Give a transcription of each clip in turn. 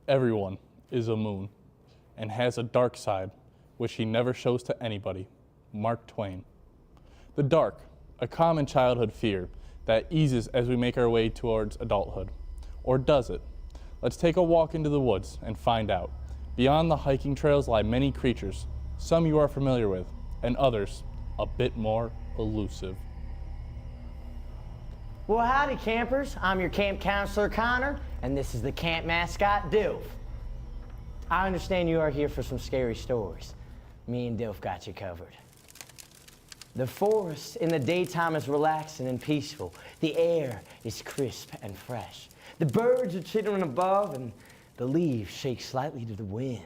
Everyone is a moon and has a dark side which he never shows to anybody. Mark Twain. The dark, a common childhood fear that eases as we make our way towards adulthood. Or does it? Let's take a walk into the woods and find out. Beyond the hiking trails lie many creatures, some you are familiar with, and others a bit more elusive. Well, howdy, campers. I'm your camp counselor, Connor, and this is the camp mascot, Dilf. I understand you are here for some scary stories. Me and Dilf got you covered. The forest in the daytime is relaxing and peaceful. The air is crisp and fresh. The birds are twittering above, and the leaves shake slightly to the wind.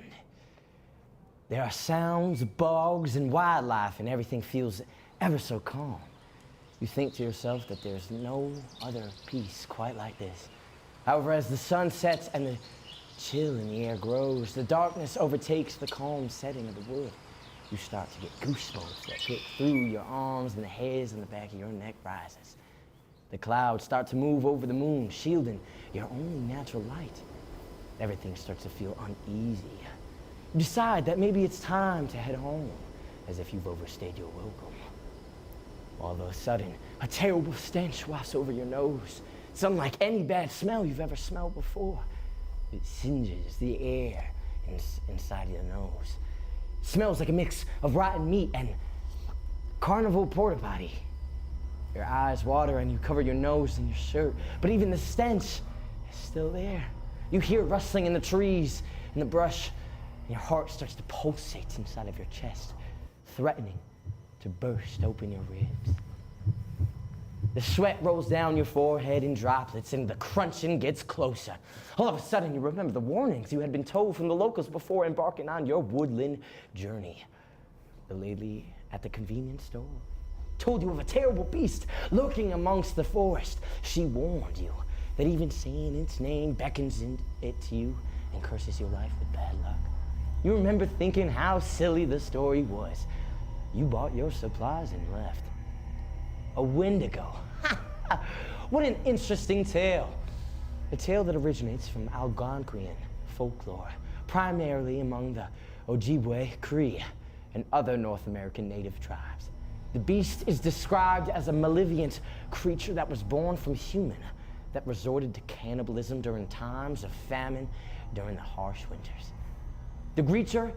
There are sounds, bugs, and wildlife, and everything feels ever so calm. You think to yourself that there's no other peace quite like this. However, as the sun sets and the chill in the air grows, the darkness overtakes the calm setting of the wood. You start to get goosebumps that hit through your arms, and the hairs on the back of your neck rises. The clouds start to move over the moon, shielding your only natural light. Everything starts to feel uneasy. You decide that maybe it's time to head home, as if you've overstayed your welcome. All of a sudden, a terrible stench wafts over your nose. It's unlike any bad smell you've ever smelled before. It singes the air inside your nose. It smells like a mix of rotten meat and carnival porta potty. Your eyes water and you cover your nose in your shirt, but even the stench is still there. You hear rustling in the trees and the brush, and your heart starts to pulsate inside of your chest, threatening to burst open your ribs. The sweat rolls down your forehead in droplets, and the crunching gets closer. All of a sudden, you remember the warnings you had been told from the locals before embarking on your woodland journey. The lady at the convenience store told you of a terrible beast lurking amongst the forest. She warned you that even saying its name beckons it to you and curses your life with bad luck. You remember thinking how silly the story was. You bought your supplies and left. A Wendigo. What an interesting tale. A tale that originates from Algonquian folklore, primarily among the Ojibwe, Cree, and other North American native tribes. The beast is described as a malevolent creature that was born from human, that resorted to cannibalism during times of famine during the harsh winters. The creature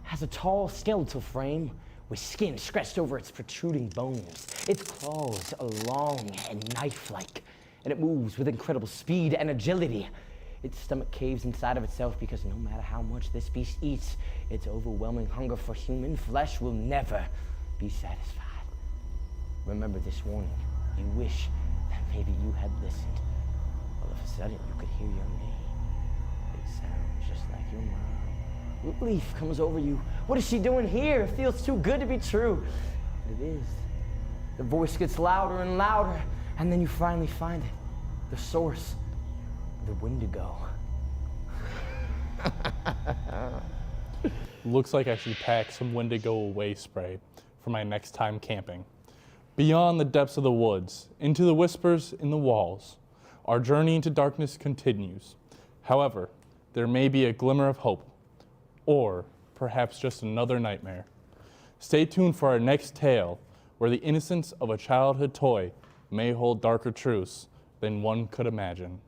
has a tall skeletal frame with skin stretched over its protruding bones. Its claws are long and knife-like, and it moves with incredible speed and agility. Its stomach caves inside of itself because no matter how much this beast eats, its overwhelming hunger for human flesh will never be satisfied. Remember this warning. You wish that maybe you had listened. All of a sudden, you could hear your name. It sounds just like your mom. Relief comes over you. What is she doing here? It feels too good to be true. But it is. The voice gets louder and louder, and then you finally find it. The source. The Wendigo. Looks like I should pack some Wendigo away spray for my next time camping. Beyond the depths of the woods, into the whispers in the walls, our journey into darkness continues. However, there may be a glimmer of hope, or perhaps just another nightmare. Stay tuned for our next tale, where the innocence of a childhood toy may hold darker truths than one could imagine.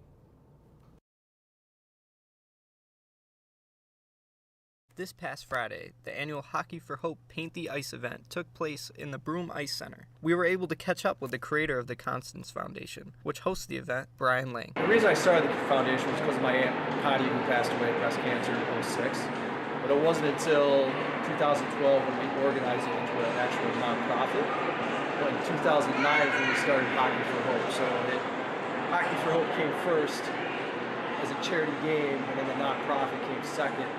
This past Friday, the annual Hockey for Hope Paint the Ice event took place in the Broome Ice Center. We were able to catch up with the creator of the Constance Foundation, which hosts the event, Brian Lang. The reason I started the foundation was because of my Aunt Patty, who passed away of breast cancer in 2006. But it wasn't until 2012 when we organized it into an actual nonprofit. Well, in 2009 when we started Hockey for Hope. So Hockey for Hope came first as a charity game, and then the nonprofit came second.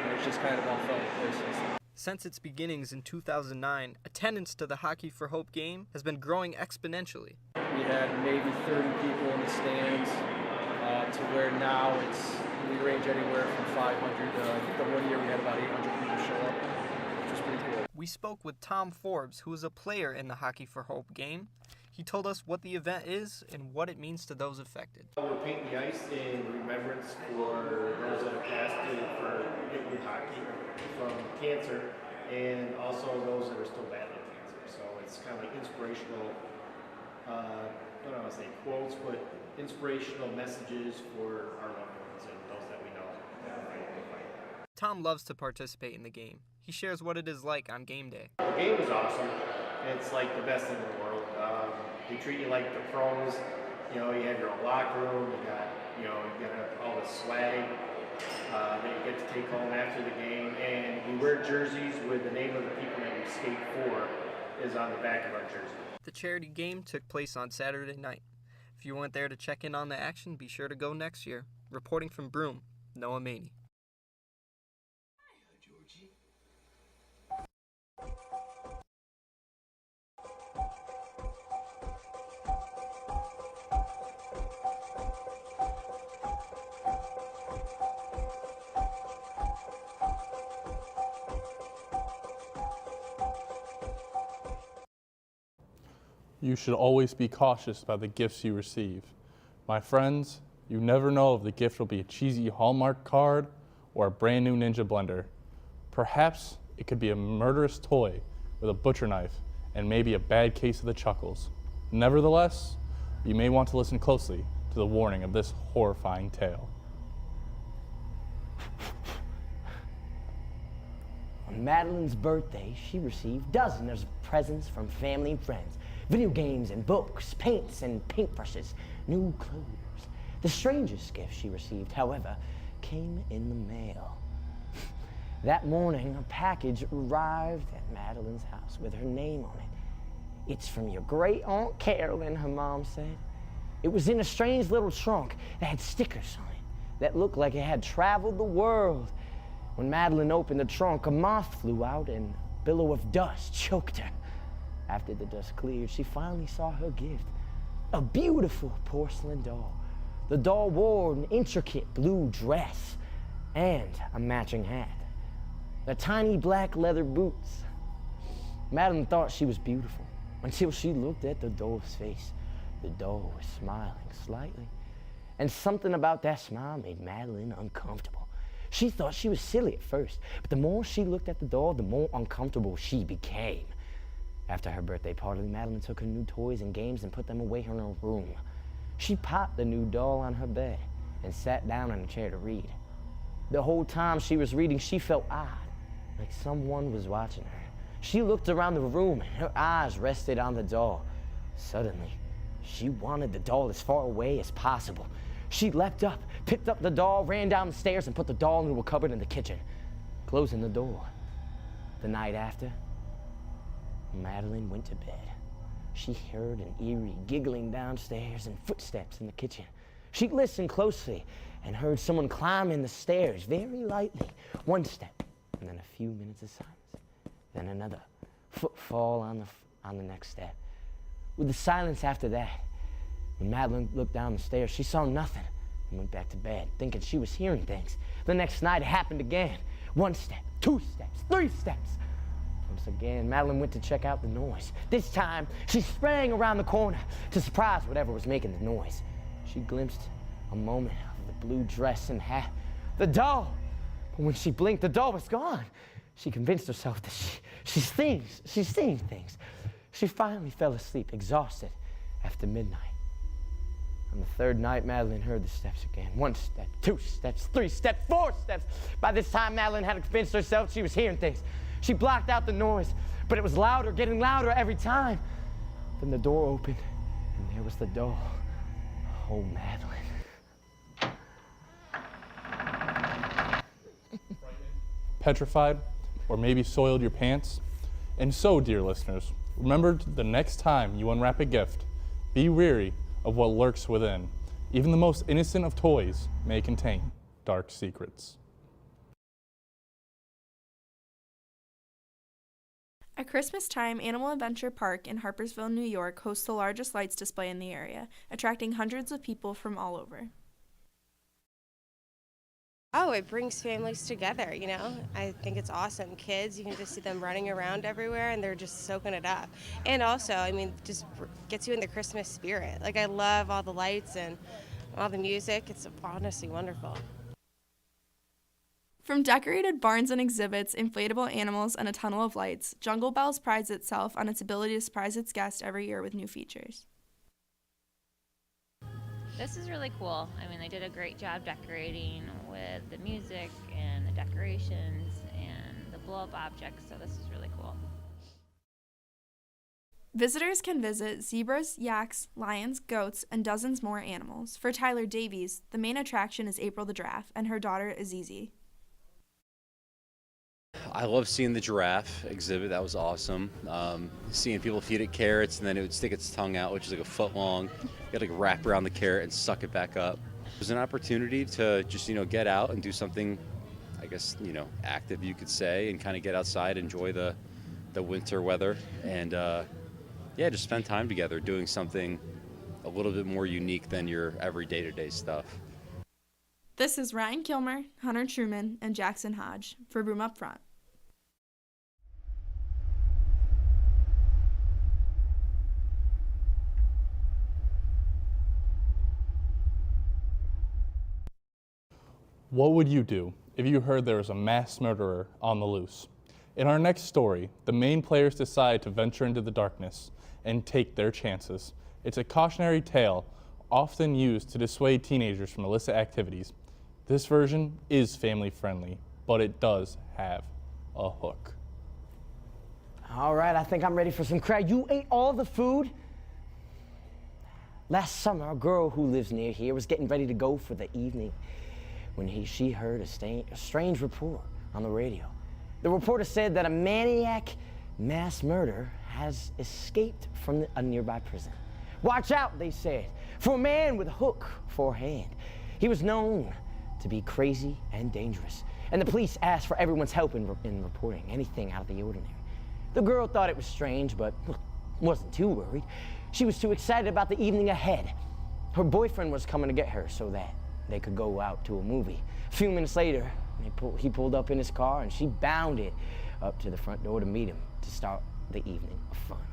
And it just kind of all fell into place. Since its beginnings in 2009, attendance to the Hockey for Hope game has been growing exponentially. We had maybe 30 people in the stands to where now we range anywhere from 500 I think the one year we had about 800 people show up, which was pretty cool. We spoke with Tom Forbes, who is a player in the Hockey for Hope game. He told us what the event is and what it means to those affected. We're painting the ice in remembrance for those that have passed for with hockey from cancer, and also those that are still battling cancer. So it's kind of like inspirational, I don't want to say quotes, but inspirational messages for our loved ones and those that we know that are fighting the fight. Tom loves to participate in the game. He shares what it is like on game day. The game is awesome. It's like the best in the world. They treat you like the pros. You know, you have your own locker room. You got all the swag that you get to take home after the game. And we wear jerseys with the name of the people that we skate for is on the back of our jersey. The charity game took place on Saturday night. If you weren't there to check in on the action, be sure to go next year. Reporting from Broome, Noah Maney. You should always be cautious about the gifts you receive. My friends, you never know if the gift will be a cheesy Hallmark card or a brand new Ninja blender. Perhaps it could be a murderous toy with a butcher knife and maybe a bad case of the chuckles. Nevertheless, you may want to listen closely to the warning of this horrifying tale. On Madeline's birthday, she received dozens of presents from family and friends. Video games and books, paints and paintbrushes, new clothes. The strangest gift she received, however, came in the mail. That morning, a package arrived at Madeline's house with her name on it. "It's from your great Aunt Carolyn," her mom said. It was in a strange little trunk that had stickers on it that looked like it had traveled the world. When Madeline opened the trunk, a moth flew out and a billow of dust choked her. After the dust cleared, she finally saw her gift, a beautiful porcelain doll. The doll wore an intricate blue dress and a matching hat, the tiny black leather boots. Madeline thought she was beautiful until she looked at the doll's face. The doll was smiling slightly, and something about that smile made Madeline uncomfortable. She thought she was silly at first, but the more she looked at the doll, the more uncomfortable she became. After her birthday party, Madeline took her new toys and games and put them away in her room. She popped the new doll on her bed and sat down in a chair to read. The whole time she was reading, she felt odd, like someone was watching her. She looked around the room and her eyes rested on the doll. Suddenly, she wanted the doll as far away as possible. She leapt up, picked up the doll, ran down the stairs, and put the doll into a cupboard in the kitchen, closing the door. The night after, Madeline went to bed. She heard an eerie giggling downstairs and footsteps in the kitchen. She listened closely and heard someone climbing the stairs very lightly. One step, and then a few minutes of silence. Then another footfall on the next step. With the silence after that, when Madeline looked down the stairs, she saw nothing and went back to bed, thinking she was hearing things. The next night, it happened again. One step, two steps, three steps. Once again, Madeline went to check out the noise. This time, she sprang around the corner to surprise whatever was making the noise. She glimpsed a moment of the blue dress and hat, the doll. But when she blinked, the doll was gone. She convinced herself that she's seeing things. She finally fell asleep, exhausted, after midnight. On the third night, Madeline heard the steps again. One step, two steps, three steps, four steps. By this time, Madeline had convinced herself she was hearing things. She blocked out the noise, but it was louder, getting louder every time. Then the door opened, and there was the doll. Oh, Madeline. Petrified, or maybe soiled your pants? And so, dear listeners, remember the next time you unwrap a gift, be wary of what lurks within. Even the most innocent of toys may contain dark secrets. At Christmas time, Animal Adventure Park in Harpersville, New York hosts the largest lights display in the area, attracting hundreds of people from all over. Oh, it brings families together, you know. I think it's awesome. Kids, you can just see them running around everywhere and they're just soaking it up. And also, I mean, just gets you in the Christmas spirit. Like, I love all the lights and all the music. It's honestly wonderful. From decorated barns and exhibits, inflatable animals, and a tunnel of lights, Jungle Bells prides itself on its ability to surprise its guests every year with new features. This is really cool. I mean, they did a great job decorating with the music and the decorations and the blow-up objects, so this is really cool. Visitors can visit zebras, yaks, lions, goats, and dozens more animals. For Tyler Davies, the main attraction is April the giraffe, and her daughter Azizi. I love seeing the giraffe exhibit. That was awesome. Seeing people feed it carrots and then it would stick its tongue out, which is like a foot long. You got to wrap around the carrot and suck it back up. It was an opportunity to just, get out and do something, I guess, active, you could say, and kind of get outside, enjoy the winter weather, and just spend time together doing something a little bit more unique than your every day-to-day stuff. This is Ryan Kilmer, Hunter Truman, and Jackson Hodge for Broome Up Front. What would you do if you heard there was a mass murderer on the loose? In our next story, the main players decide to venture into the darkness and take their chances. It's a cautionary tale often used to dissuade teenagers from illicit activities. This version is family friendly, but it does have a hook. All right, I think I'm ready for some crack. You ate all the food? Last summer, a girl who lives near here was getting ready to go for the evening when she heard a strange report on the radio. The reporter said that a maniac mass murder has escaped from a nearby prison. Watch out, they said, for a man with a hook for a hand. He was known to be crazy and dangerous, and the police asked for everyone's help in reporting anything out of the ordinary. The girl thought it was strange, but wasn't too worried. She was too excited about the evening ahead. Her boyfriend was coming to get her so that they could go out to a movie. A few minutes later, he pulled up in his car and she bounded up to the front door to meet him to start the evening of fun.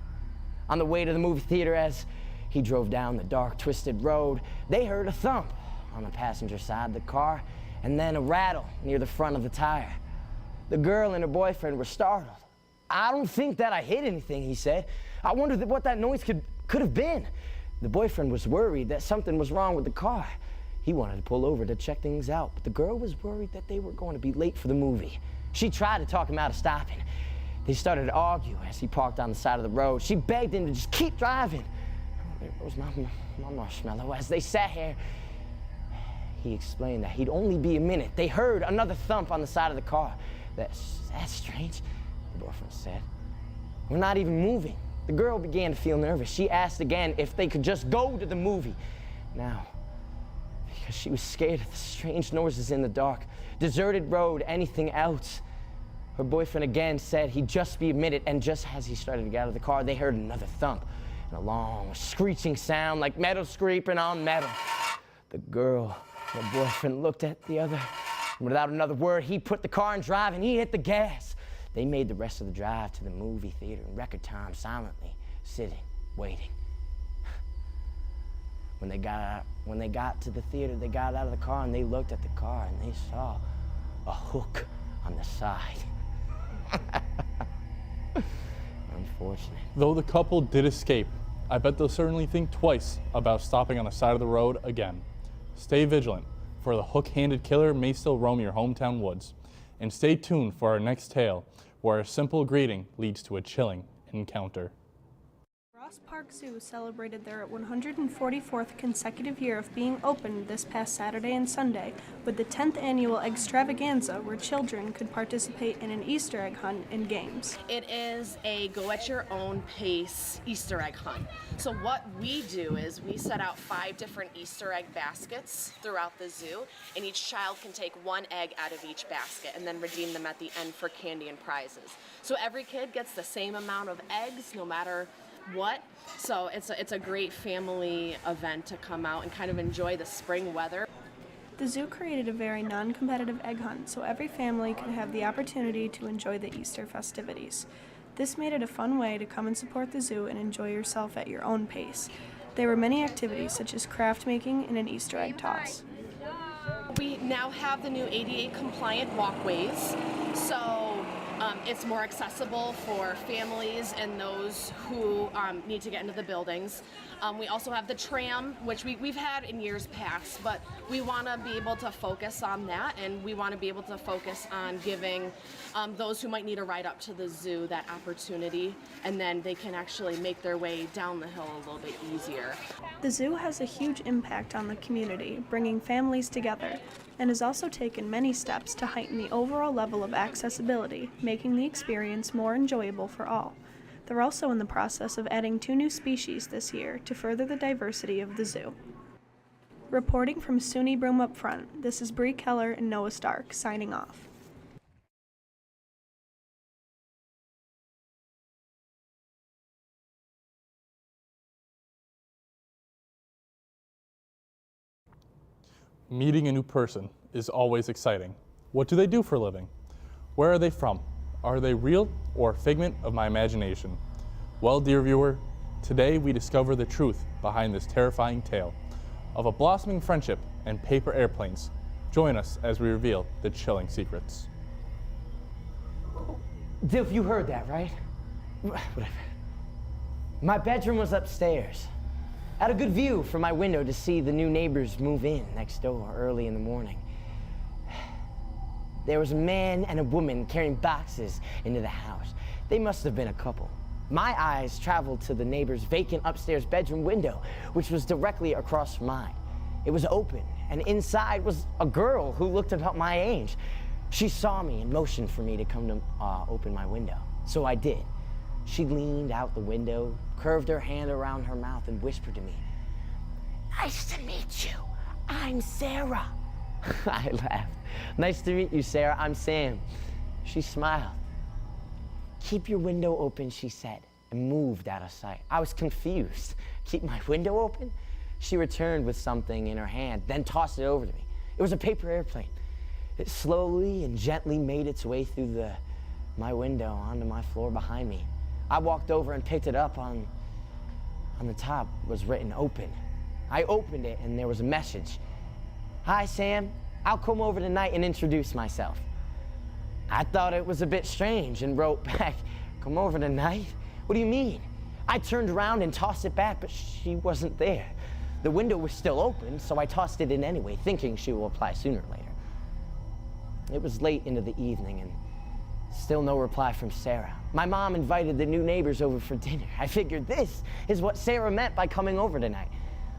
On the way to the movie theater, as he drove down the dark, twisted road, they heard a thump on the passenger side of the car and then a rattle near the front of the tire. The girl and her boyfriend were startled. "I don't think that I hit anything," he said. "I wondered what that noise could have been." The boyfriend was worried that something was wrong with the car. He wanted to pull over to check things out, but the girl was worried that they were going to be late for the movie. She tried to talk him out of stopping. They started to argue as he parked on the side of the road. She begged him to just keep driving. There goes my marshmallow. As they sat here, he explained that he'd only be a minute. They heard another thump on the side of the car. That's strange, the boyfriend said. "We're not even moving." The girl began to feel nervous. She asked again if they could just go to the movie. Now, because she was scared of the strange noises in the dark, deserted road, anything else. Her boyfriend again said he'd just be a minute, and just as he started to get out of the car, they heard another thump and a long screeching sound like metal scraping on metal. The girl and her boyfriend looked at the other, and without another word, he put the car in drive and he hit the gas. They made the rest of the drive to the movie theater in record time, silently, sitting, waiting. When they got to the theater, they got out of the car and they looked at the car and they saw a hook on the side. Unfortunate. Though the couple did escape, I bet they'll certainly think twice about stopping on the side of the road again. Stay vigilant, for the hook-handed killer may still roam your hometown woods. And stay tuned for our next tale, where a simple greeting leads to a chilling encounter. Ross Park Zoo celebrated their 144th consecutive year of being open this past Saturday and Sunday with the 10th annual extravaganza, where children could participate in an Easter egg hunt and games. It is a go at your own pace Easter egg hunt. So what we do is we set out 5 different Easter egg baskets throughout the zoo, and each child can take 1 egg out of each basket and then redeem them at the end for candy and prizes. So every kid gets the same amount of eggs no matter what. So it's a great family event to come out and kind of enjoy the spring weather. The zoo created a very non-competitive egg hunt so every family could have the opportunity to enjoy the Easter festivities. This made it a fun way to come and support the zoo and enjoy yourself at your own pace. There were many activities such as craft making and an Easter egg toss. We now have the new ADA compliant walkways, so it's more accessible for families and those who need to get into the buildings. We also have the tram, which we've had in years past, but we want to be able to focus on that, and we want to be able to focus on giving those who might need a ride up to the zoo that opportunity, and then they can actually make their way down the hill a little bit easier. The zoo has a huge impact on the community, bringing families together, and has also taken many steps to heighten the overall level of accessibility, making the experience more enjoyable for all. They're also in the process of adding 2 new species this year to further the diversity of the zoo. Reporting from SUNY Broome up front, this is Bree Keller and Noah Stark signing off. Meeting a new person is always exciting. What do they do for a living? Where are they from? Are they real or a figment of my imagination? Well, dear viewer, today we discover the truth behind this terrifying tale of a blossoming friendship and paper airplanes. Join us as we reveal the chilling secrets. Dilf, you heard that, right? Whatever. My bedroom was upstairs. I had a good view from my window to see the new neighbors move in next door early in the morning. There was a man and a woman carrying boxes into the house. They must have been a couple. My eyes traveled to the neighbor's vacant upstairs bedroom window, which was directly across from mine. It was open, and inside was a girl who looked about my age. She saw me and motioned for me to come to open my window. So I did. She leaned out the window, curved her hand around her mouth, and whispered to me, "Nice to meet you. I'm Sarah." I laughed. "Nice to meet you, Sarah. I'm Sam." She smiled. "Keep your window open," she said, and moved out of sight. I was confused. "Keep my window open?" She returned with something in her hand, then tossed it over to me. It was a paper airplane. It slowly and gently made its way through my window onto my floor behind me. I walked over and picked it up. On the top was written "Open." I opened it, and there was a message. "Hi, Sam. I'll come over tonight and introduce myself." I thought it was a bit strange and wrote back, "Come over tonight? What do you mean?" I turned around and tossed it back, but she wasn't there. The window was still open, so I tossed it in anyway, thinking she will reply sooner or later. It was late into the evening, and still no reply from Sarah. My mom invited the new neighbors over for dinner. I figured this is what Sarah meant by coming over tonight.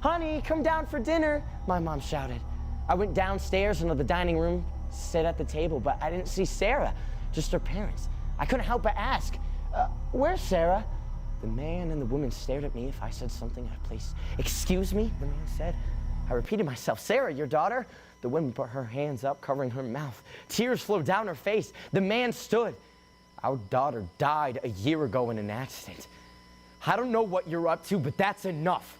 "Honey, come down for dinner," my mom shouted. I went downstairs into the dining room, sit at the table, but I didn't see Sarah, just her parents. I couldn't help but ask, "Where's Sarah?" The man and the woman stared at me if I said something out of place. "Excuse me," the man said. I repeated myself, "Sarah, your daughter?" The woman put her hands up, covering her mouth. Tears flowed down her face. The man stood. "Our daughter died a year ago in an accident. I don't know what you're up to, but that's enough."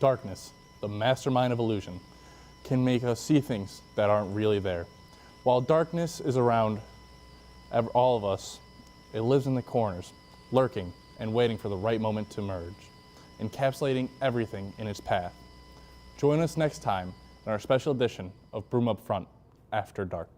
Darkness, the mastermind of illusion, can make us see things that aren't really there. While darkness is around all of us, it lives in the corners, lurking and waiting for the right moment to emerge, encapsulating everything in its path. Join us next time in our special edition of Broome Up Front After Dark.